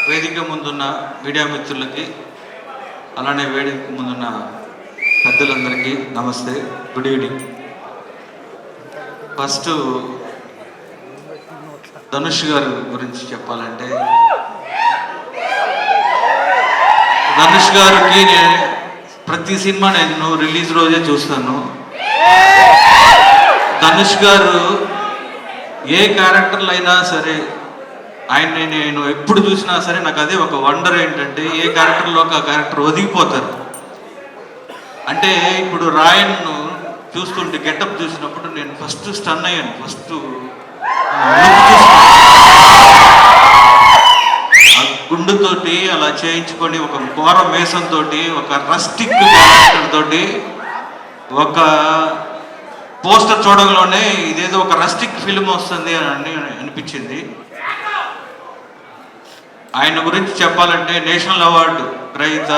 వేదిక ముందున్న మీడియా మిత్రులకి, అలానే వేదిక ముందున్న పెద్దలందరికీ నమస్తే, గుడ్ ఈవినింగ్. ఫస్ట్ ధనుష్ గారి గురించి చెప్పాలంటే, ధనుష్ గారికి ప్రతి సినిమా నేను రిలీజ్ రోజే చూస్తాను. ధనుష్ గారు ఏ క్యారెక్టర్లు అయినా సరే, ఆయన్ని నేను ఎప్పుడు చూసినా సరే నాకు అదే ఒక వండర్ ఏంటంటే, ఏ క్యారెక్టర్లోకి ఆ క్యారెక్టర్ ఒదిగిపోతారు. అంటే ఇప్పుడు రాయన్ను చూస్తుంటే గెటప్ చూసినప్పుడు నేను ఫస్ట్ స్టన్ అయ్యాను. ఫస్ట్ ఆ గుండుతోటి అలా చేయించుకొని, ఒక ఘోర మేసంతో, ఒక రస్టిక్ క్యారెక్టర్ తోటి, ఒక పోస్టర్ చూడంలోనే ఇదేదో ఒక రస్టిక్ ఫిల్మ్ వస్తుంది అని అనిపించింది. ఆయన గురించి చెప్పాలంటే నేషనల్ అవార్డు గ్రహీత,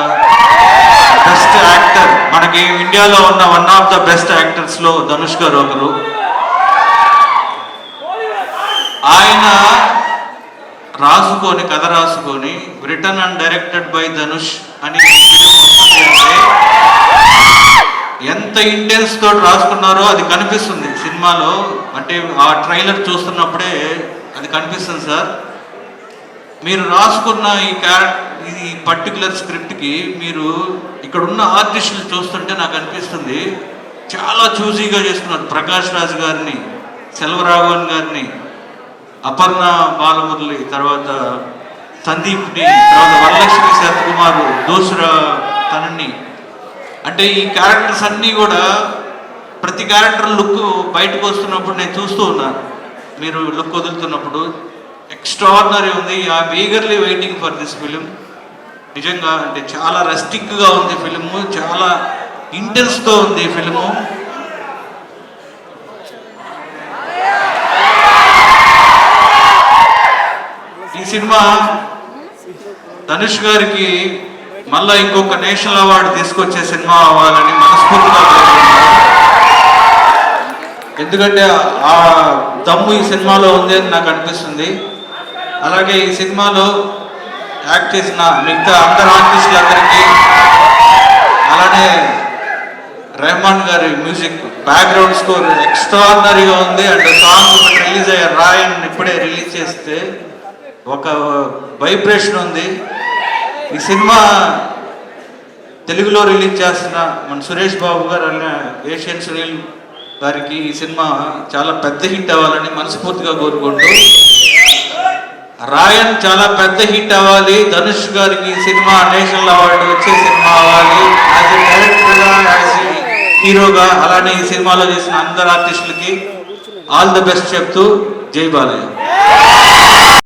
బెస్ట్ యాక్టర్, మనకి ఇండియాలో ఉన్న వన్ ఆఫ్ ద బెస్ట్ యాక్టర్స్లో ధనుష్ గారు ఒకరు. ఆయన రాసుకొని, కథ రాసుకొని, written and directed by Dhanush అని ఫిల్మ్ వస్తుంది అంటే ఎంత ఇంటెన్స్ తోటి రాసుకున్నారో అది కనిపిస్తుంది సినిమాలో. అంటే ఆ ట్రైలర్ చూస్తున్నప్పుడే అది కనిపిస్తుంది. సార్, మీరు రాసుకున్న ఈ పర్టికులర్ స్క్రిప్ట్కి మీరు ఇక్కడ ఉన్న ఆర్టిస్టులు చూస్తుంటే నాకు అనిపిస్తుంది చాలా చూసీగా చేసుకున్నారు. ప్రకాష్ రాజ్ గారిని, సెల్వరాఘవన్ గారిని, అపర్ణ బాలమురళి, తర్వాత సందీప్ని, తర్వాత వరలక్ష్మి శరత్కుమార్, దూసరా తనని, అంటే ఈ క్యారెక్టర్స్ అన్నీ కూడా ప్రతి క్యారెక్టర్ లుక్ బయటకు వస్తున్నప్పుడు నేను చూస్తూ ఉన్నాను. మీరు లుక్ వదులుతున్నప్పుడు ఎక్స్ట్రాడినరీ ఉంది. I'm eagerly waiting for this film. నిజంగా అంటే చాలా రెస్టిక్గా ఉంది ఫిలిము, చాలా ఇంటెన్స్తో ఉంది ఫిలిము. ఈ సినిమా ధనుష్ గారికి మళ్ళా ఇంకొక నేషనల్ అవార్డు తీసుకొచ్చే సినిమా అవ్వాలని మనస్ఫూర్తిగా కోరుకుంటున్నాను. ఎందుకంటే ఆ దమ్ము ఈ సినిమాలో ఉంది అని నాకు అనిపిస్తుంది. అలాగే ఈ సినిమాలో యాక్ట్ చేసిన మిగతా అందరు ఆర్టిస్టులందరికీ, అలానే రెహమాన్ గారి మ్యూజిక్, బ్యాక్గ్రౌండ్ స్కోర్ ఎక్స్ట్రాడినరీగా ఉంది. అండ్ సాంగ్ రిలీజ్ అయ్యే రాయన్ ఇప్పుడే రిలీజ్ చేస్తే ఒక వైబ్రేషన్ ఉంది. ఈ సినిమా తెలుగులో రిలీజ్ చేస్తున్న మన సురేష్ బాబు గారు అన్న ఏషియన్ సునీల్ గారికి ఈ సినిమా చాలా పెద్ద హిట్ అవ్వాలని మనస్ఫూర్తిగా కోరుకుంటూ, రాయన్ చాలా పెద్ద హిట్ అవ్వాలి, ధనుష్ గారికి ఈ సినిమా నేషనల్ అవార్డు వచ్చే సినిమా అవ్వాలి, యాజ్ ఎ డైరెక్టర్గా, యాజ్ ఎ హీరోగా. అలానే ఈ సినిమాలో చేసిన అందరు ఆర్టిస్టులకి ఆల్ ది బెస్ట్ చెప్తూ, జై బాలయ్య.